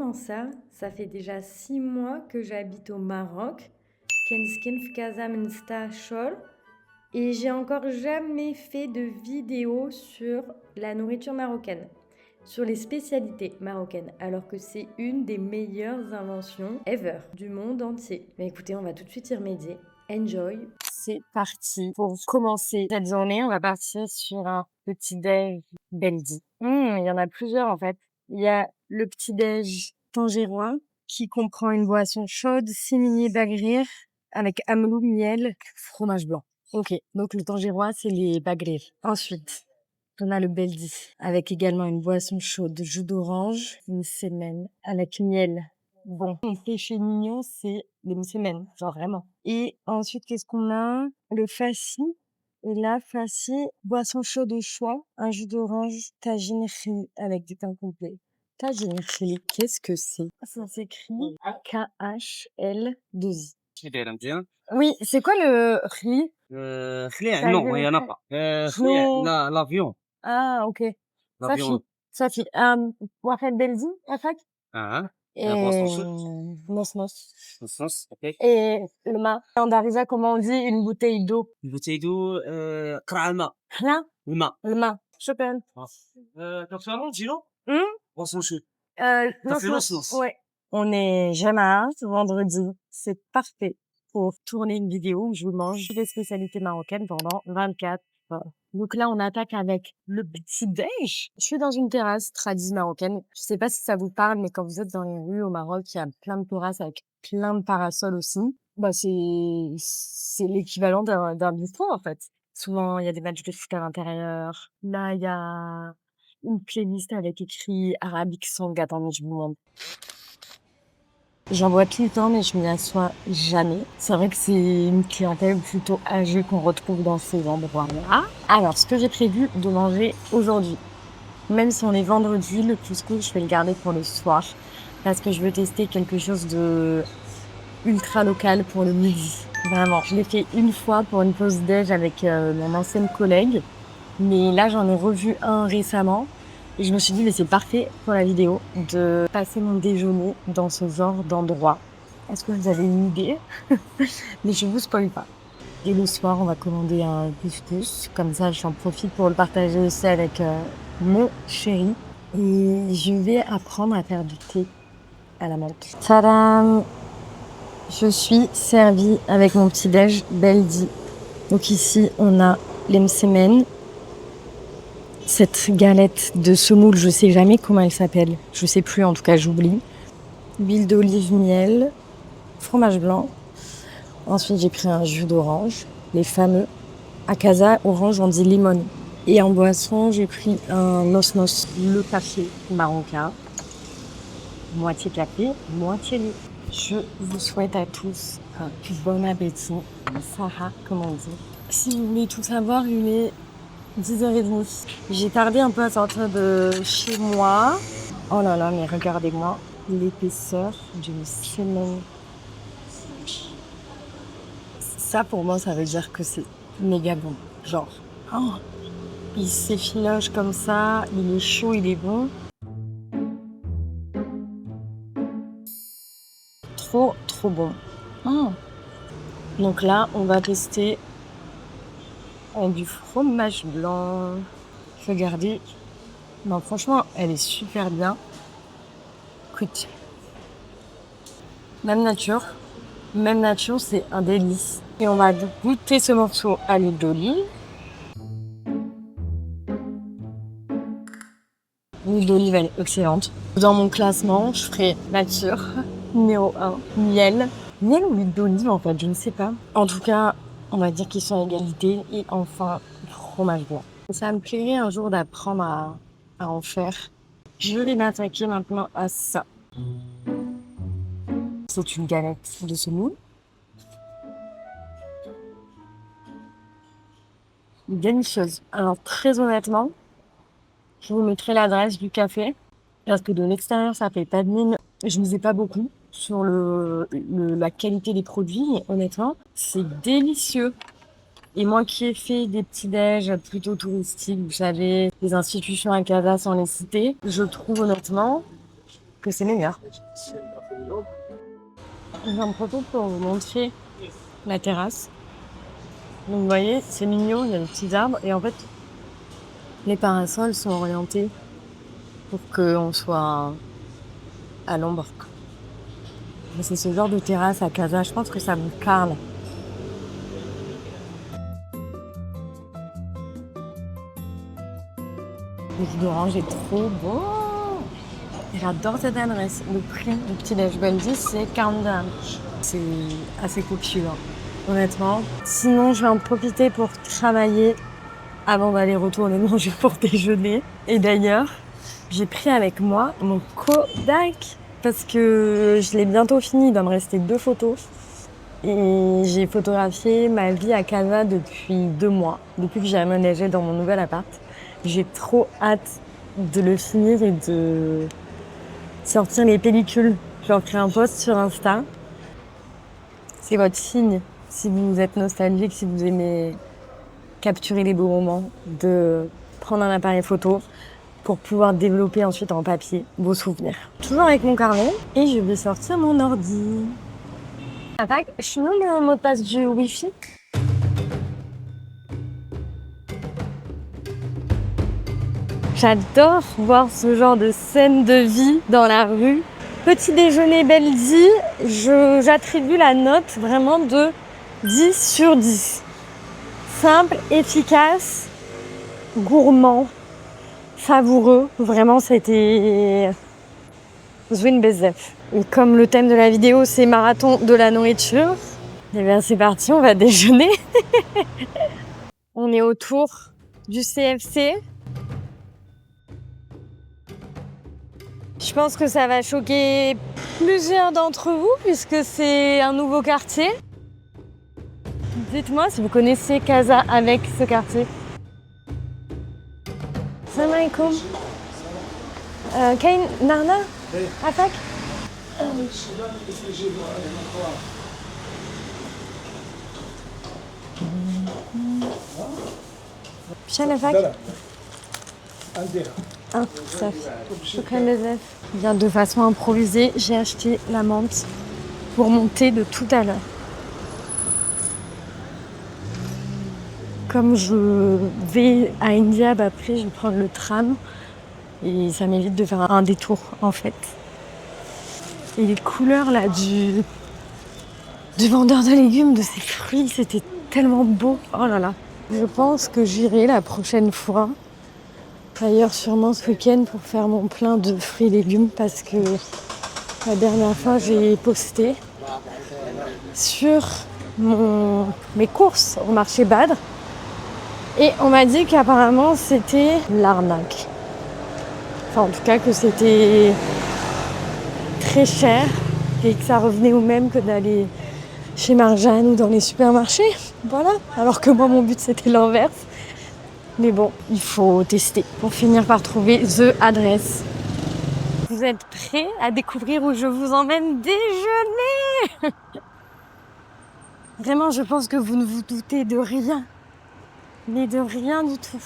comment ça? Ça fait déjà 6 mois que j'habite au Maroc. Kenskin fkaza minsta shol. Et j'ai encore jamais fait de vidéo sur la nourriture marocaine, sur les spécialités marocaines, alors que c'est une des meilleures inventions ever du monde entier. Mais écoutez, on va tout de suite y remédier. Enjoy! C'est parti. Pour commencer cette journée, on va partir sur un petit-déj Beldi. Il y en a plusieurs en fait. Il y a le petit-déj tangérois qui comprend une boisson chaude, simili bagrir avec amelou, miel, fromage blanc. Ok, donc le tangérois, c'est les bagrir. Ensuite, on a le Beldi avec également une boisson chaude, jus d'orange, une semaine avec miel. Bon, mon péché mignon, c'est les msemen, genre vraiment. Et ensuite, qu'est-ce qu'on a? Le fassi. Et là, fassi, boisson chaude au choix, un jus d'orange, tagine riz avec du pain complet. Tagine riz, qu'est-ce que c'est? Ça s'écrit K-H-L-2-I. Oui, c'est quoi le riz? خليع non, il y en a pas. خليع Non. l'avion. Ah, ok. L'avion. صافي واحد بلدي هكاك boisson chaude. نص Sauce, ok. et le ma en darija comment on dit une bouteille d'eau Une bouteille d'eau, قرعة الماء. là الماء. le ma شكرا Café arrondi, boisson chaude. نص نص. ouais on est jamais ce vendredi c'est parfait pour tourner une vidéo où je vous mange des spécialités marocaines pendant 24 heures. Donc là, on attaque avec le petit déj. Je suis dans une terrasse tradie marocaine. Je sais pas si ça vous parle, mais quand vous êtes dans les rues au Maroc, il y a plein de terrasses avec plein de parasols aussi. Bah, c'est l'équivalent d'un bistrot, en fait. Souvent, il y a des matchs de foot à l'intérieur. Là, il y a une playlist avec écrit Arabic Song. Attendez, je vous montre. J'en vois tout le temps, mais je m'y assois jamais. C'est vrai que c'est une clientèle plutôt âgée qu'on retrouve dans ces endroits-là. Alors, ce que j'ai prévu de manger aujourd'hui, même si on est vendredi, le couscous, je vais le garder pour le soir. Parce que je veux tester quelque chose de ultra local pour le midi. Vraiment, je l'ai fait une fois pour une pause déj avec mon ancienne collègue. Mais là, j'en ai revu un récemment. Et je me suis dit, mais c'est parfait pour la vidéo de passer mon déjeuner dans ce genre d'endroit. Est-ce que vous avez une idée? Mais je vous spoil pas. Et le soir, on va commander un couscous. Comme ça, j'en profite pour le partager aussi avec mon chéri. Et je vais apprendre à faire du thé à la menthe. Tadam! Je suis servie avec mon petit-déj Beldi. Donc ici, on a les msemen. Cette galette de semoule, je sais jamais comment elle s'appelle. Je sais plus, en tout cas, j'oublie. Huile d'olive, miel, fromage blanc. Ensuite, j'ai pris un jus d'orange, les fameux. À Casa, orange, on dit limon. Et en boisson, j'ai pris un nos, le café marocain. Moitié café, moitié lait. Je vous souhaite à tous un bon appétit. Sarah, comme on dit. Si vous voulez tout savoir, il est 10h30. J'ai tardé un peu à sortir de chez moi. Oh là là, mais regardez-moi l'épaisseur d'une semaine. Ça, pour moi, ça veut dire que c'est méga bon. Genre, oh, il s'effiloche comme ça, il est chaud, il est bon. Trop, trop bon. Oh. Donc là, on va tester du fromage blanc. Regardez. Non, franchement, elle est super bien. Écoute. Même nature, c'est un délice. Et on va goûter ce morceau à l'huile d'olive. L'huile d'olive, elle est excellente. Dans mon classement, je ferai nature, numéro 1, miel. Miel ou l'huile d'olive, en fait, je ne sais pas. En tout cas, on va dire qu'ils sont à égalité. Et enfin, fromage blanc. Ça me plairait un jour d'apprendre à en faire. Je vais m'attaquer maintenant à ça. C'est une galette de semoule. Délicieuse. Alors, très honnêtement, je vous mettrai l'adresse du café. Parce que de l'extérieur, ça fait pas de mine. Je ne misais pas beaucoup sur la qualité des produits. Mais honnêtement, c'est délicieux. Et moi qui ai fait des petits déj plutôt touristiques, vous savez, des institutions à Casa sans les citer, je trouve honnêtement que c'est meilleur. J'en profite pour vous montrer la terrasse. Donc vous voyez, c'est mignon, il y a des petits arbres et en fait, les parasols sont orientés pour qu'on soit à l'ombre. C'est ce genre de terrasse à Casa, je pense que ça vous parle. Le jus d'orange est trop bon. J'adore cette adresse. Le prix du petit déj Beldi, c'est 40 dirhams. C'est assez copieux, hein, honnêtement. Sinon, je vais en profiter pour travailler avant d'aller retourner manger pour déjeuner. Et d'ailleurs, j'ai pris avec moi mon Kodak parce que je l'ai bientôt fini. Il doit me rester 2 photos. Et j'ai photographié ma vie à Casa depuis 2 mois, depuis que j'ai aménagé dans mon nouvel appart. J'ai trop hâte de le finir et de sortir les pellicules. J'ai créé un post sur Insta. C'est votre signe, si vous êtes nostalgique, si vous aimez capturer les beaux moments, de prendre un appareil photo pour pouvoir développer ensuite en papier vos souvenirs. Toujours avec mon carnet et je vais sortir mon ordi. Je suis le mot de passe du Wi-Fi. J'adore voir ce genre de scène de vie dans la rue. Petit déjeuner Beldi, j'attribue la note vraiment de 10 sur 10. Simple, efficace, gourmand, savoureux. Vraiment, c'était Zwin Bezef. Et comme le thème de la vidéo, c'est marathon de la nourriture, et bien c'est parti, on va déjeuner. On est autour du CFC. Je pense que ça va choquer plusieurs d'entre vous puisque c'est un nouveau quartier. Dites-moi si vous connaissez Casa avec ce quartier. Salam alaikum. Kain Narna Afak. Chien Afak. Ah, ça fait. Bien de façon improvisée, j'ai acheté la menthe pour mon thé de tout à l'heure. Comme je vais à Indiab après, je vais prendre le tram et ça m'évite de faire un détour en fait. Et les couleurs là du vendeur de légumes, de ses fruits, c'était tellement beau. Oh là là. Je pense que j'irai la prochaine fois. D'ailleurs, sûrement ce week-end pour faire mon plein de fruits et légumes parce que la dernière fois, j'ai posté sur mes courses au marché Badr et on m'a dit qu'apparemment, c'était l'arnaque. Enfin, en tout cas, que c'était très cher et que ça revenait au même que d'aller chez Marjane ou dans les supermarchés. Voilà. Alors que moi, mon but, c'était l'inverse. Mais bon, il faut tester pour finir par trouver the adresse. Vous êtes prêts à découvrir où je vous emmène déjeuner? Vraiment, je pense que vous ne vous doutez de rien. Mais de rien du tout.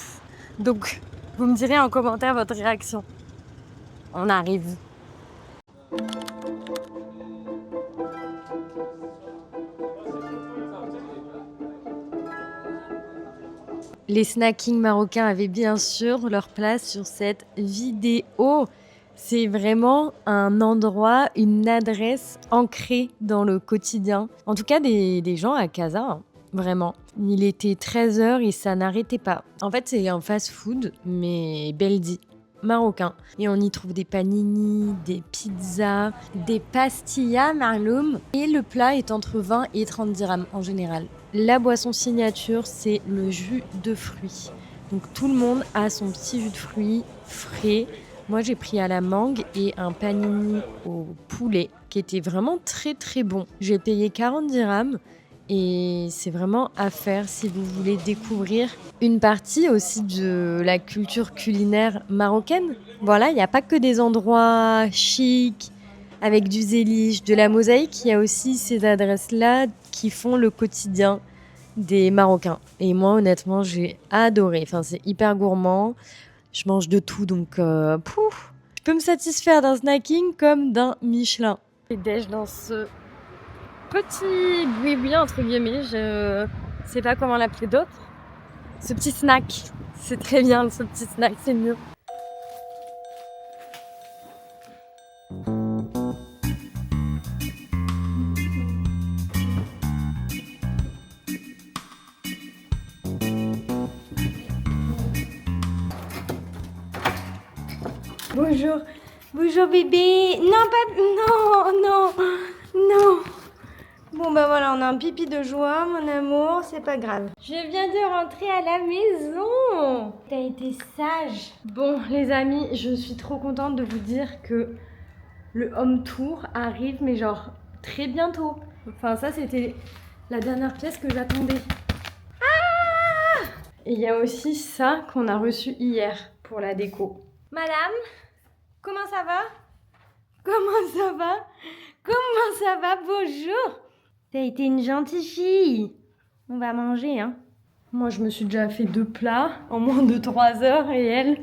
Donc, vous me direz en commentaire votre réaction. On arrive. Les snackings marocains avaient bien sûr leur place sur cette vidéo. C'est vraiment un endroit, une adresse ancrée dans le quotidien. En tout cas, des gens à Casa, hein, vraiment. Il était 13h et ça n'arrêtait pas. En fait, c'est un fast-food, mais Beldi, marocain. Et on y trouve des panini, des pizzas, des pastillas marloum. Et le plat est entre 20 et 30 dirhams en général. La boisson signature, c'est le jus de fruits. Donc tout le monde a son petit jus de fruits frais. Moi, j'ai pris à la mangue et un panini au poulet qui était vraiment très très bon. J'ai payé 40 dirhams et c'est vraiment à faire si vous voulez découvrir une partie aussi de la culture culinaire marocaine. Voilà, il n'y a pas que des endroits chics avec du zélige, de la mosaïque. Il y a aussi ces adresses-là qui font le quotidien des Marocains. Et moi, honnêtement, j'ai adoré. Enfin, c'est hyper gourmand. Je mange de tout, donc je peux me satisfaire d'un snacking comme d'un Michelin. Et déj dans ce petit boui-boui entre guillemets, je sais pas comment l'appeler d'autre. Ce petit snack, c'est très bien ce petit snack, c'est mieux. Bonjour, bonjour bébé. Non, pas, non. Bon bah voilà, on a un pipi de joie, mon amour, c'est pas grave. Je viens de rentrer à la maison. T'as été sage. Bon les amis, je suis trop contente de vous dire que le home tour arrive, mais genre très bientôt. Enfin ça c'était la dernière pièce que j'attendais. Ah! Et il y a aussi ça qu'on a reçu hier pour la déco. Madame, comment ça va? Comment ça va? Comment ça va? Bonjour. T'as été une gentille fille. On va manger, hein. Moi, je me suis déjà fait 2 plats en moins de 3 heures et elle,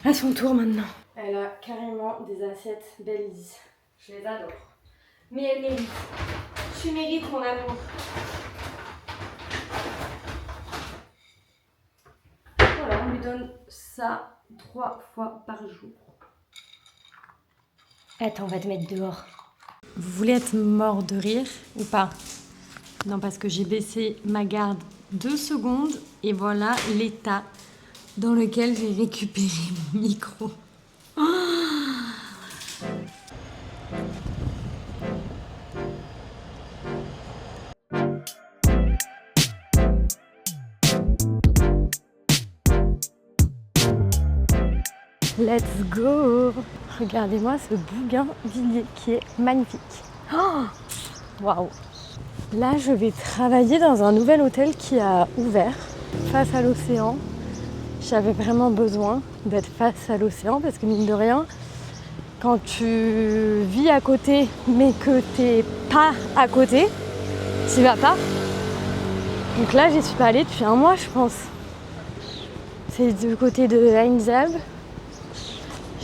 à son tour maintenant. Elle a carrément des assiettes Belize. Je les adore. Mais elle mérite. Tu mérites mon amour. Voilà, on lui donne ça 3 fois par jour. Attends, on va te mettre dehors. Vous voulez être mort de rire ou pas? Non, parce que j'ai baissé ma garde 2 secondes et voilà l'état dans lequel j'ai récupéré mon micro. Let's go! Regardez-moi ce bougainvillier qui est magnifique. Waouh! Là, je vais travailler dans un nouvel hôtel qui a ouvert face à l'océan. J'avais vraiment besoin d'être face à l'océan parce que mine de rien, quand tu vis à côté mais que t'es pas à côté, t'y vas pas. Donc là, j'y suis pas allée depuis 1 mois, je pense. C'est du côté de Ainzab.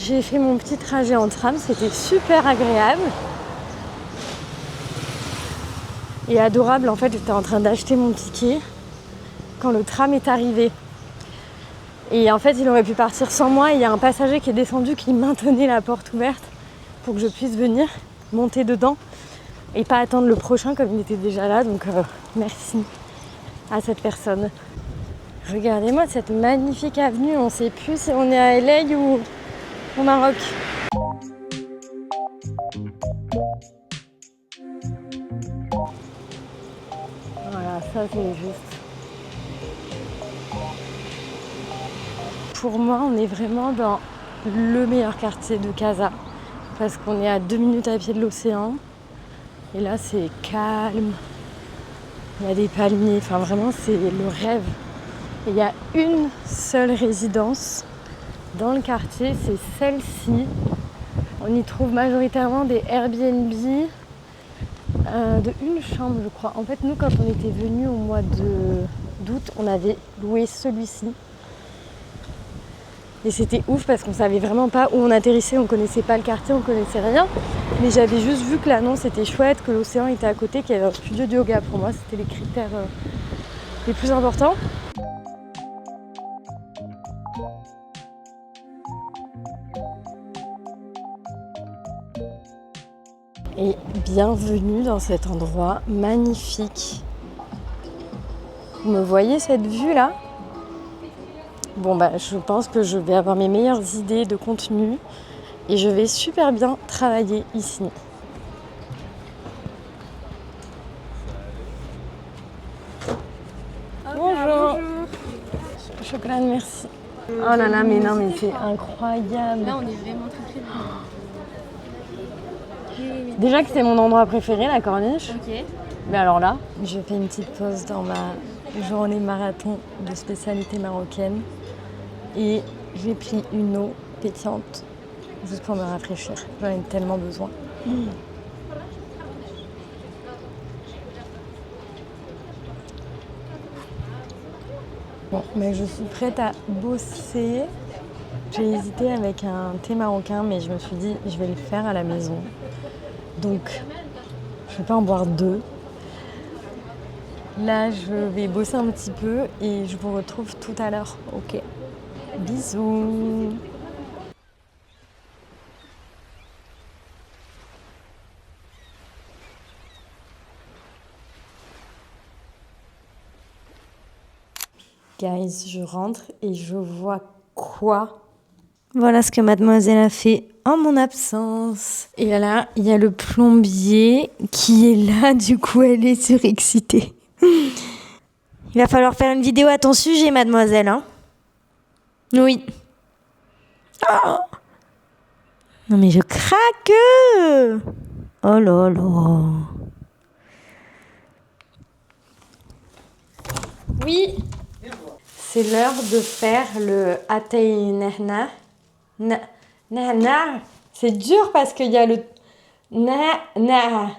J'ai fait mon petit trajet en tram, c'était super agréable. Et adorable, en fait, j'étais en train d'acheter mon ticket quand le tram est arrivé. Et en fait, il aurait pu partir sans moi. Et il y a un passager qui est descendu qui maintenait la porte ouverte pour que je puisse venir monter dedans et pas attendre le prochain comme il était déjà là. Donc, merci à cette personne. Regardez-moi cette magnifique avenue. On ne sait plus si on est à LA ou au Maroc. Voilà, ça c'est juste. Pour moi, on est vraiment dans le meilleur quartier de Casa parce qu'on est à 2 minutes à pied de l'océan. Et là, c'est calme. Il y a des palmiers. Enfin, vraiment, c'est le rêve. Et il y a une seule résidence dans le quartier, c'est celle-ci. On y trouve majoritairement des Airbnb de 1 chambre, je crois. En fait, nous, quand on était venus au mois d'août, on avait loué celui-ci. Et c'était ouf parce qu'on savait vraiment pas où on atterrissait, on connaissait pas le quartier, on connaissait rien. Mais j'avais juste vu que l'annonce était chouette, que l'océan était à côté, qu'il y avait un studio de yoga. Pour moi, c'était les critères les plus importants. Et bienvenue dans cet endroit magnifique. Vous me voyez cette vue là? Bon bah je pense que je vais avoir mes meilleures idées de contenu et je vais super bien travailler ici. Bonjour. Chocolat, merci. Oh là là, mais non, mais c'est incroyable. Là, on est vraiment très très bien. Déjà que c'est mon endroit préféré, la corniche. Ok. Mais alors là, je fais une petite pause dans ma journée marathon de spécialité marocaine. Et j'ai pris une eau pétillante juste pour me rafraîchir. J'en ai tellement besoin. Bon, mais je suis prête à bosser. J'ai hésité avec un thé marocain, mais je me suis dit, je vais le faire à la maison. Donc, je vais pas en boire 2. Là, je vais bosser un petit peu et je vous retrouve tout à l'heure. Ok. Bisous. Guys, je rentre et je vois quoi? Voilà ce que mademoiselle a fait en mon absence. Et là, il y a le plombier qui est là, du coup elle est surexcitée. Il va falloir faire une vidéo à ton sujet, mademoiselle, hein? Oui. Oh non mais je craque! Oh là là. Oui, c'est l'heure de faire le atay nahna. Nahna. C'est dur parce qu'il y a le na.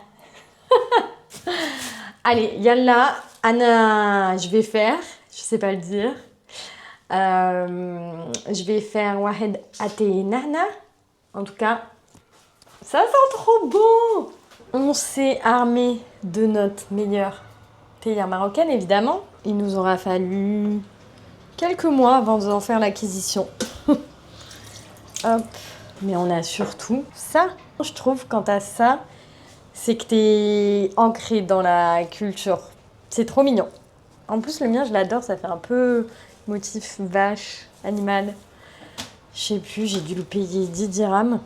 Allez, yalla, Anna, je vais faire. Je sais pas le dire. Je vais faire wahed atay nahna. En tout cas, ça sent trop bon. On s'est armé de notre meilleure théière marocaine, évidemment. Il nous aura fallu quelques mois avant d'en faire l'acquisition. Hop. Mais on a surtout ça. Je trouve quand t'as ça, c'est que t'es ancré dans la culture. C'est trop mignon. En plus, le mien, je l'adore. Ça fait un peu motif vache, animal. Je sais plus, j'ai dû le payer 10 dirhams.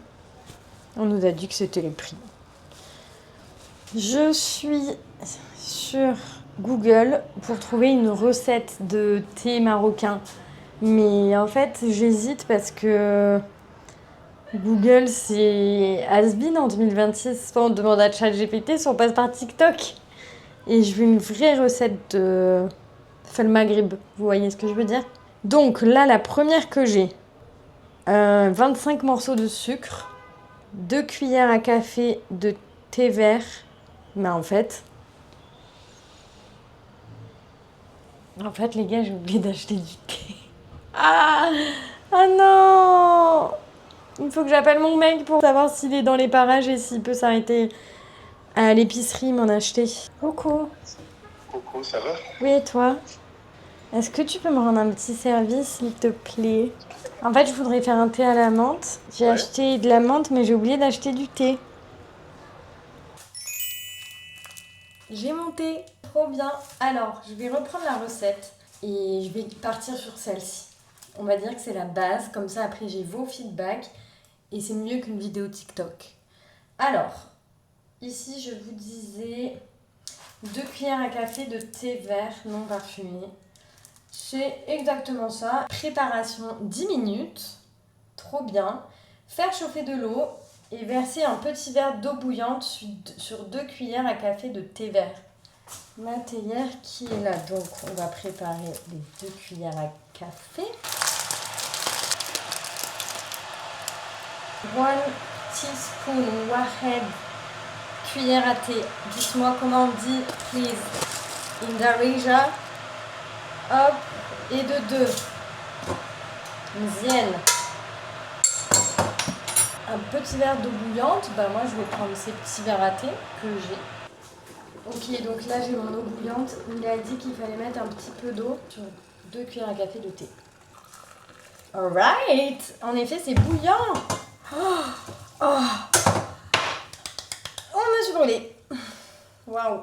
On nous a dit que c'était les prix. Je suis sur Google pour trouver une recette de thé marocain. Mais en fait, j'hésite parce que Google, c'est has-been en 2026. Soit on demande à ChatGPT, soit on passe par TikTok. Et je veux une vraie recette de Fel Maghrib. Vous voyez ce que je veux dire? Donc là, la première que j'ai, 25 morceaux de sucre, 2 cuillères à café de thé vert. Mais en fait, les gars, j'ai oublié d'acheter du thé. Ah non! Il faut que j'appelle mon mec pour savoir s'il est dans les parages et s'il peut s'arrêter à l'épicerie m'en acheter. Coucou. Coucou, ça va? Oui, et toi? Est-ce que tu peux me rendre un petit service, s'il te plaît? En fait, je voudrais faire un thé à la menthe. J'ai acheté de la menthe, mais j'ai oublié d'acheter du thé. J'ai mon thé. Trop bien. Alors, je vais reprendre la recette et je vais partir sur celle-ci. On va dire que c'est la base. Comme ça, après, j'ai vos feedbacks. Et c'est mieux qu'une vidéo TikTok. Alors, ici, je vous disais 2 cuillères à café de thé vert non parfumé. C'est exactement ça. Préparation 10 minutes. Trop bien. Faire chauffer de l'eau et verser un petit verre d'eau bouillante sur 2 cuillères à café de thé vert. Ma théière qui est là. Donc, on va préparer les 2 cuillères à café. 1 teaspoon wahed, cuillère à thé. Dites-moi comment on dit, please. In Darija. Hop, et de 2. Mzienne. Un petit verre d'eau bouillante. Bah moi, je vais prendre ces petits verres à thé que j'ai. Ok, donc là, j'ai mon eau bouillante. Il a dit qu'il fallait mettre un petit peu d'eau sur 2 cuillères à café de thé. Alright. En effet, c'est bouillant. Oh, on me suis brûlée. Waouh.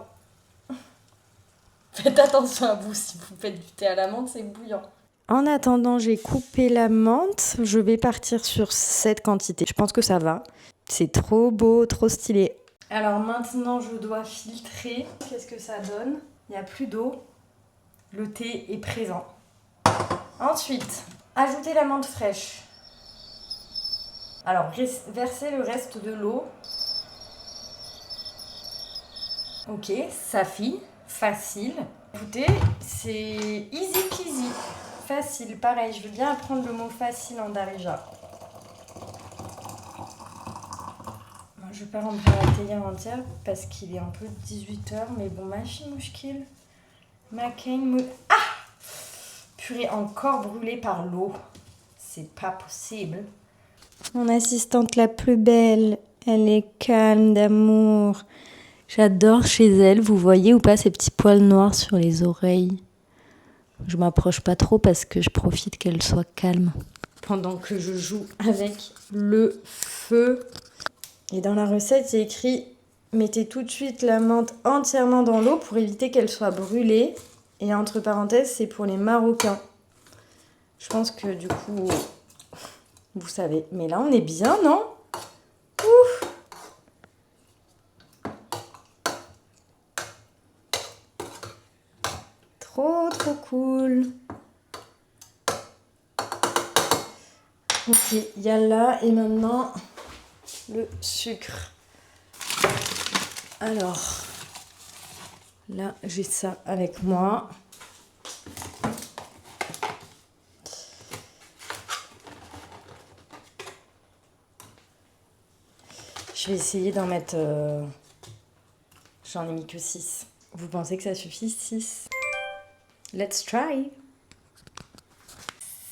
Faites attention à vous si vous faites du thé à la menthe, c'est bouillant. En attendant, j'ai coupé la menthe. Je vais partir sur cette quantité. Je pense que ça va. C'est trop beau, trop stylé. Alors maintenant, je dois filtrer. Qu'est-ce que ça donne? Il n'y a plus d'eau. Le thé est présent. Ensuite, ajoutez la menthe fraîche. Alors, versez le reste de l'eau. Ok, ça fait facile. Écoutez, c'est easy peasy. Facile, pareil, je veux bien apprendre le mot facile en darija. Je vais pas remplir la théière entière parce qu'il est un peu 18h, mais bon, machi mouchkil. Ah! Purée, encore brûlée par l'eau. c'est pas possible. Mon assistante la plus belle, elle est calme d'amour. J'adore chez elle, vous voyez ou pas ces petits poils noirs sur les oreilles. Je m'approche pas trop parce que je profite qu'elle soit calme. Pendant que je joue avec le feu. Et dans la recette, c'est écrit « Mettez tout de suite la menthe entièrement dans l'eau pour éviter qu'elle soit brûlée. » Et entre parenthèses, c'est pour les Marocains. Je pense que du coup, vous savez. Mais là, on est bien, non? Ouf! Trop, trop cool. Ok, il y a là et maintenant le sucre. Alors, là, j'ai ça avec moi. Je vais essayer d'en mettre... J'en ai mis que 6. Vous pensez que ça suffit, 6? Let's try.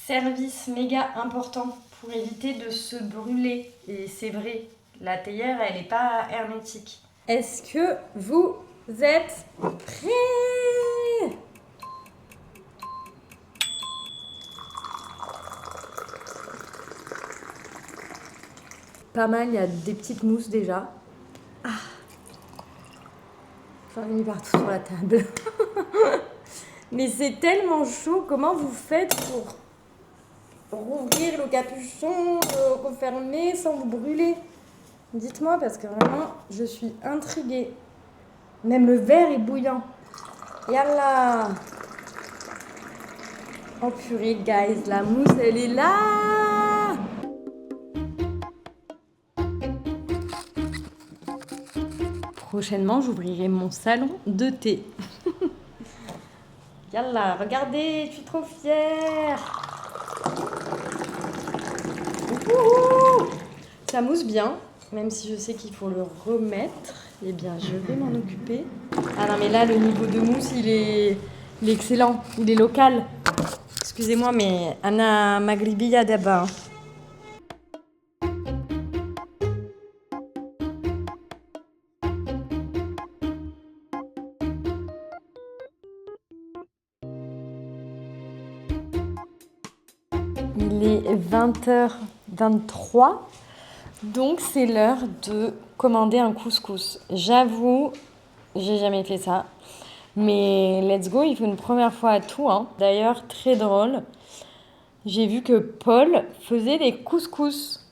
Service méga important pour éviter de se brûler. Et c'est vrai, la théière, elle n'est pas hermétique. Est-ce que vous êtes prêts? Pas mal, il y a des petites mousses déjà. Ah. J'en ai mis partout sur la table. Mais c'est tellement chaud, comment vous faites pour rouvrir le capuchon, le refermer sans vous brûler? Dites-moi parce que vraiment, je suis intriguée. Même le verre est bouillant. Yallah! Oh purée, guys, la mousse, elle est là! Prochainement, j'ouvrirai mon salon de thé. Yallah, regardez, je suis trop fière. Ouhou, ça mousse bien, même si je sais qu'il faut le remettre. Eh bien, je vais m'en occuper. Ah non, mais là, le niveau de mousse, il est excellent. Il est local. Excusez-moi, mais Anna Maghribiya d'abord. Il est 20h23, donc c'est l'heure de commander un couscous. J'avoue, j'ai jamais fait ça, mais let's go, il faut une première fois à tout, hein. D'ailleurs, très drôle, j'ai vu que Paul faisait des couscous.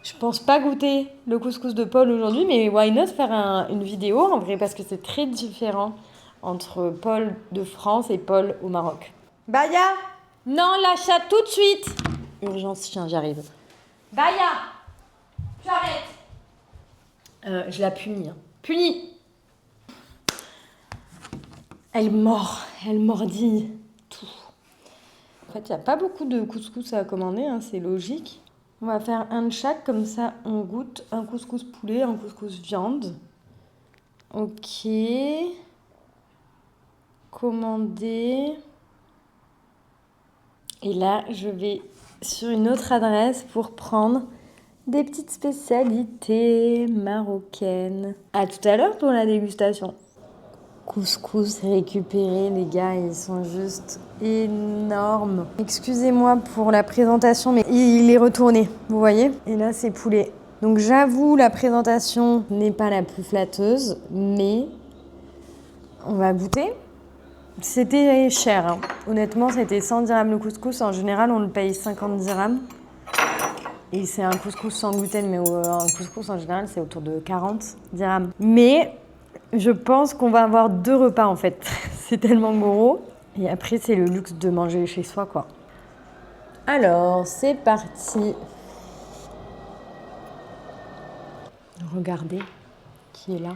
Je pense pas goûter le couscous de Paul aujourd'hui, mais why not faire une vidéo en vrai, parce que c'est très différent entre Paul de France et Paul au Maroc. Baya! Non, l'achat tout de suite. Urgence, chien, j'arrive. Baya, tu arrêtes. Je la punis. Hein. Punis. Elle mordit tout. En fait, il n'y a pas beaucoup de couscous à commander, hein, c'est logique. On va faire un de chaque, comme ça on goûte un couscous poulet, un couscous viande. Ok. Commander. Et là, je vais sur une autre adresse pour prendre des petites spécialités marocaines. À tout à l'heure pour la dégustation. Couscous récupéré, les gars, ils sont juste énormes. Excusez-moi pour la présentation, mais il est retourné, vous voyez? Et là, c'est poulet. Donc j'avoue, la présentation n'est pas la plus flatteuse, mais on va goûter. C'était cher, hein. Honnêtement, c'était 100 dirhams le couscous. En général, on le paye 50 dirhams. Et c'est un couscous sans gluten, mais un couscous en général, c'est autour de 40 dirhams. Mais je pense qu'on va avoir 2 repas en fait. C'est tellement gros. Et après, c'est le luxe de manger chez soi, quoi. Alors, c'est parti. Regardez qui est là.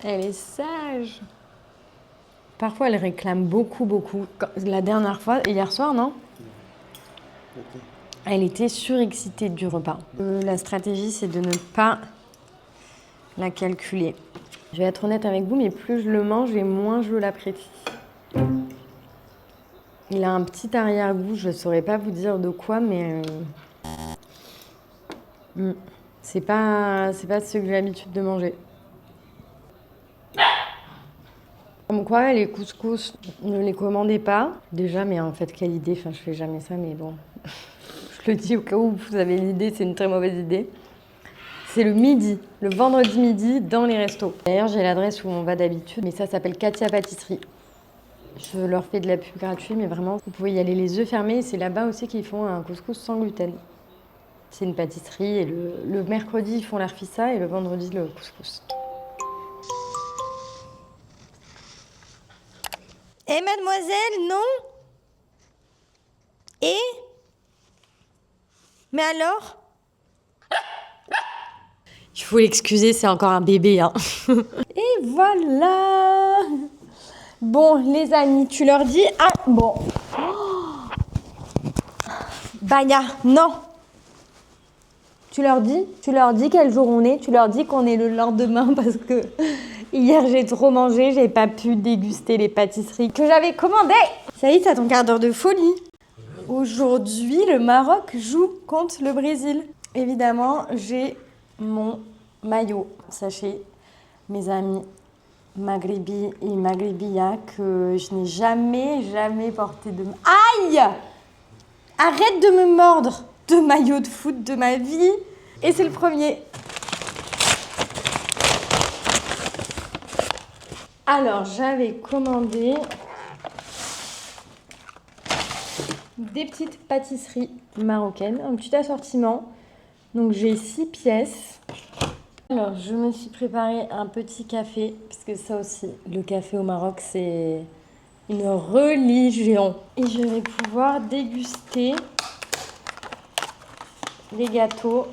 Elle est sage. Parfois, elle réclame beaucoup. La dernière fois, hier soir, non? Elle était surexcitée du repas. La stratégie, c'est de ne pas la calculer. Je vais être honnête avec vous, mais plus je le mange et moins je l'apprécie. Il a un petit arrière-goût, je ne saurais pas vous dire de quoi, mais c'est pas ce que j'ai l'habitude de manger. Comme quoi, les couscous, ne les commandez pas. Déjà, mais en fait, quelle idée, enfin, je fais jamais ça, mais bon. Je le dis au cas où vous avez l'idée, c'est une très mauvaise idée. C'est le midi, le vendredi midi, dans les restos. D'ailleurs, j'ai l'adresse où on va d'habitude, mais ça s'appelle Katia Pâtisserie. Je leur fais de la pub gratuite, mais vraiment, vous pouvez y aller les yeux fermés. C'est là-bas aussi qu'ils font un couscous sans gluten. C'est une pâtisserie et le mercredi, ils font la rfissa et le vendredi, le couscous. Eh mademoiselle, non? Et? Mais alors? Il faut l'excuser, c'est encore un bébé, hein. Et voilà. Bon, les amis, tu leur dis... Ah, bon. Baya, non. Tu leur dis quel jour on est, tu leur dis qu'on est le lendemain parce que hier j'ai trop mangé, j'ai pas pu déguster les pâtisseries que j'avais commandées. Ça y est, t'as ton quart d'heure de folie. Aujourd'hui, le Maroc joue contre le Brésil. Évidemment, j'ai mon maillot. Sachez, mes amis Maghribi et Maghribiya, que je n'ai jamais porté de... Aïe! Arrête de me mordre de maillot de foot de ma vie. Et c'est le premier. Alors, j'avais commandé des petites pâtisseries marocaines, un petit assortiment. Donc, j'ai 6 pièces. Alors, je me suis préparé un petit café, parce que ça aussi, le café au Maroc, c'est une religion. Et je vais pouvoir déguster les gâteaux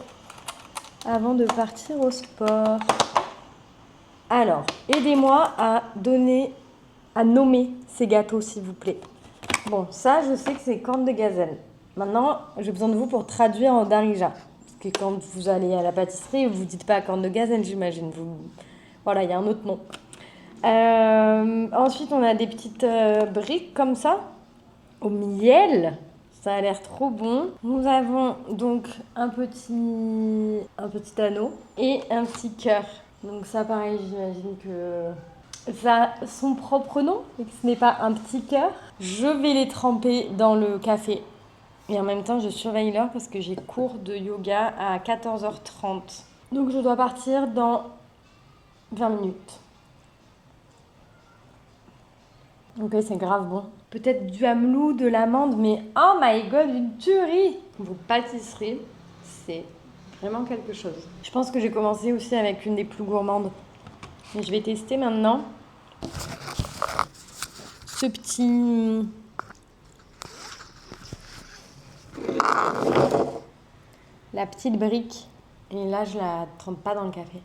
avant de partir au sport. Alors, aidez-moi à nommer ces gâteaux, s'il vous plaît. Bon, ça, je sais que c'est corne de gazelle. Maintenant, j'ai besoin de vous pour traduire en darija. Parce que quand vous allez à la pâtisserie, vous ne dites pas corne de gazelle, j'imagine. Voilà, il y a un autre nom. Ensuite, on a des petites briques comme ça, au miel. Ça a l'air trop bon. Nous avons donc un petit anneau et un petit cœur. Donc ça, pareil, j'imagine que ça a son propre nom et que ce n'est pas un petit cœur. Je vais les tremper dans le café. Et en même temps, je surveille l'heure parce que j'ai cours de yoga à 14h30. Donc je dois partir dans 20 minutes. Ok, c'est grave bon. Peut-être du hamelou, de l'amande, mais oh my god, une tuerie! Vos pâtisseries, c'est vraiment quelque chose. Je pense que j'ai commencé aussi avec une des plus gourmandes. Mais je vais tester maintenant ce petit... La petite brique. Et là, je la trempe pas dans le café.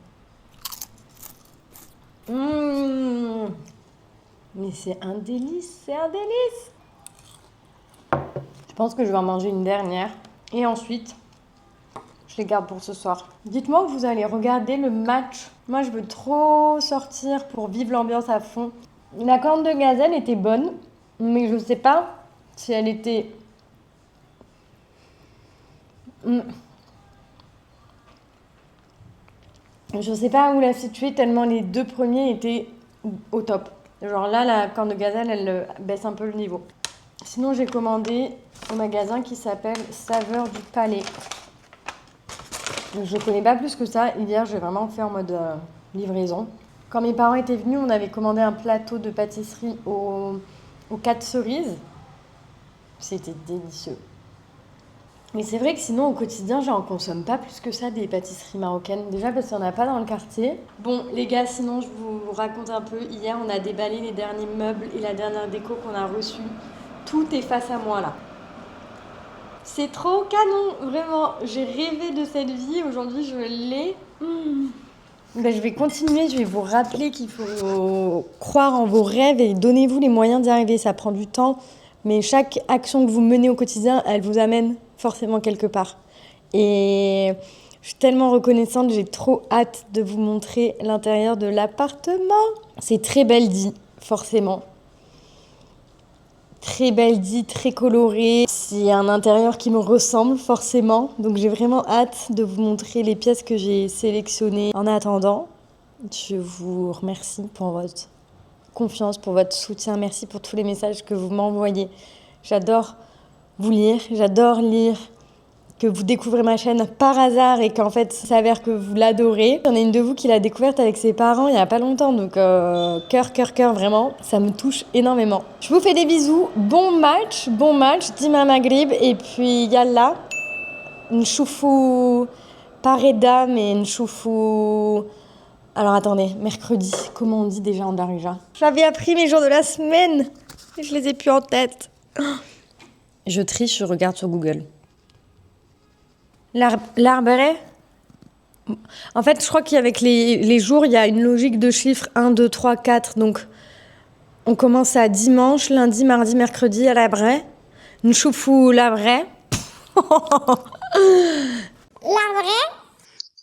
Mais c'est un délice, c'est un délice. Je pense que je vais en manger une dernière. Et ensuite, je les garde pour ce soir. Dites-moi que vous allez regarder le match. Moi, je veux trop sortir pour vivre l'ambiance à fond. La corne de gazelle était bonne, mais je sais pas si elle était... Je sais pas où la situer tellement les deux premiers étaient au top. Genre là, la corne de gazelle, elle baisse un peu le niveau. Sinon, j'ai commandé au magasin qui s'appelle Saveur du Palais. Je connais pas plus que ça. Hier, j'ai vraiment fait en mode livraison. Quand mes parents étaient venus, on avait commandé un plateau de pâtisserie aux 4 cerises. C'était délicieux. Mais c'est vrai que sinon, au quotidien, j'en consomme pas plus que ça des pâtisseries marocaines. Déjà parce qu'il n'y en a pas dans le quartier. Bon, les gars, sinon, je vous raconte un peu. Hier, on a déballé les derniers meubles et la dernière déco qu'on a reçue. Tout est face à moi, là. C'est trop canon, vraiment. J'ai rêvé de cette vie. Aujourd'hui, je l'ai. Ben, je vais continuer. Je vais vous rappeler qu'il faut croire en vos rêves et donnez-vous les moyens d'y arriver. Ça prend du temps. Mais chaque action que vous menez au quotidien, elle vous amène forcément quelque part. Et Je suis tellement reconnaissante, j'ai trop hâte de vous montrer l'intérieur de l'appartement. C'est très belle dit, forcément. Très belle dit, très coloré. C'est un intérieur qui me ressemble forcément. Donc j'ai vraiment hâte de vous montrer les pièces que j'ai sélectionnées. En attendant, je vous remercie pour votre confiance, pour votre soutien. Merci pour tous les messages que vous m'envoyez. J'adore vous lire, j'adore lire que vous découvrez ma chaîne par hasard et qu'en fait, ça s'avère que vous l'adorez. Il y en a une de vous qui l'a découverte avec ses parents il n'y a pas longtemps, donc cœur, vraiment, ça me touche énormément. Je vous fais des bisous, bon match, Dima Maghrib, et puis yallah, nchoufou pareda, mais nchoufou... Alors attendez, mercredi, comment on dit déjà en Darija? J'avais appris mes jours de la semaine, et je les ai plus en tête. Je triche, je regarde sur Google. L'arbre. En fait, je crois qu'avec les jours, il y a une logique de chiffres 1, 2, 3, 4. Donc, on commence à dimanche, lundi, mardi, mercredi à l'arbre. Nchoufou l'arbre. L'arbre.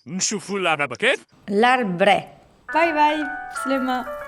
نشوفوا اللعبة بكيت L'arbre. Bye bye, Slema.